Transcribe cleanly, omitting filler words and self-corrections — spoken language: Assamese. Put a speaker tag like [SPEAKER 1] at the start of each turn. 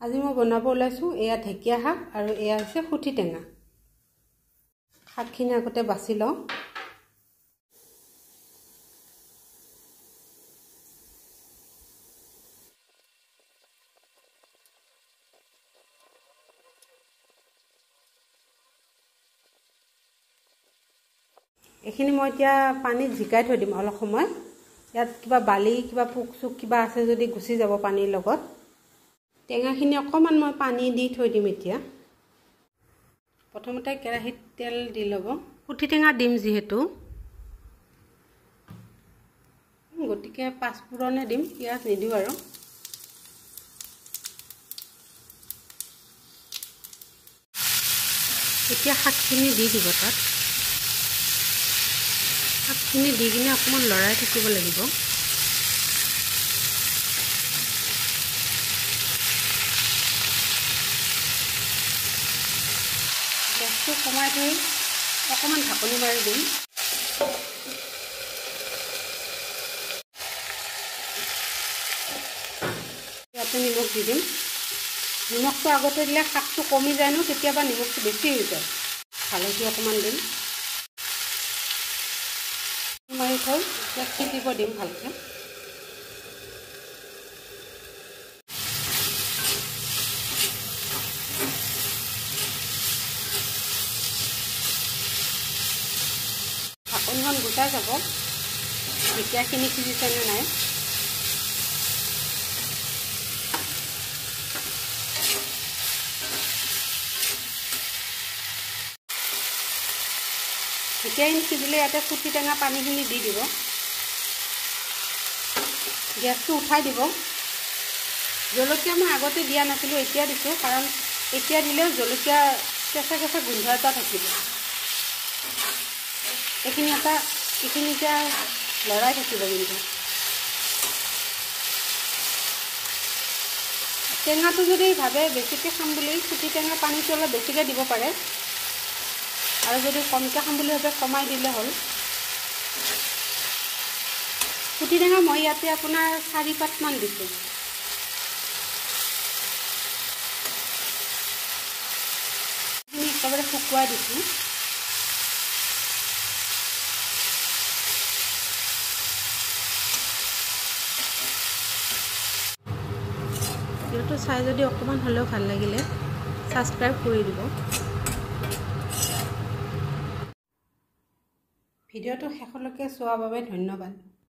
[SPEAKER 1] আজি মই বনাব ওলাইছোঁ এয়া ঢেকীয়া শাক আৰু এয়া হৈছে সুঠি টেঙা। শাকখিনি আগতে বাছি লওঁ। এইখিনি মই এতিয়া পানীত জিকাই থৈ দিম অলপ সময়। ইয়াত কিবা বালি কিবা পোক চোক কিবা আছে যদি গুচি যাব পানীৰ লগত। টেঙাখিনি অকণমান মই পানী দি থৈ দিম এতিয়া। প্ৰথমতে কেৰাহীত তেল দি ল'ব। সুঠি টেঙা দিম যিহেতু, গতিকে পাঁচফোৰণে দিম, পিঁয়াজ নিদিওঁ আৰু। এতিয়া শাকখিনি দি দিব তাত। শাকখিনি দি কিনে অকণমান লৰাই থাকিব লাগিব। গেছটো কমাই থৈ অকণমান ঢাকনি মাৰি দিম। ইয়াতে নিমখ দি দিম। নিমখটো আগতে দিলে শাকটো কমি যায় ন, কেতিয়াবা নিমখটো বেছি হৈ যায়। হালধি অকণমান দিম, মাৰি থৈ ইয়াত সিজিব দিম ভালকৈ। ঢাকনিখন গুচাই যাব ঢেকীয়াখিনি সিজিছেনে নাই। ঢেকীয়াখিনি সিজিলে ইয়াতে সুঠি টেঙা পানীখিনি দি দিব। গেছটো উঠাই দিব। জলকীয়া মই আগতে দিয়া নাছিলোঁ, এতিয়া দিছোঁ, কাৰণ এতিয়া দিলেও জলকীয়া কেঁচা কেঁচা গোন্ধ এটা থাকিব। এইখিনি এতিয়া লৰাই থাকিব। কিন্তু টেঙাটো যদি ভাবে বেছিকৈ খাম বুলি, সুঠি টেঙা পানীটো অলপ বেছিকৈ দিব পাৰে, আৰু যদি কমকৈ খাম বুলি ভাবে কমাই দিলে হ'ল। সুঠি টেঙা মই ইয়াতে আপোনাৰ 4 পাতমান দিছোঁ। এইখিনি একেবাৰে শুকুৱাই দিছোঁ। ভিডিঅ'টো চাই যদি অকণমান হ'লেও ভাল লাগিলে ছাবস্ক্ৰাইব কৰি দিব। ভিডিঅ'টো শেষলৈকে চোৱাৰ বাবে ধন্যবাদ।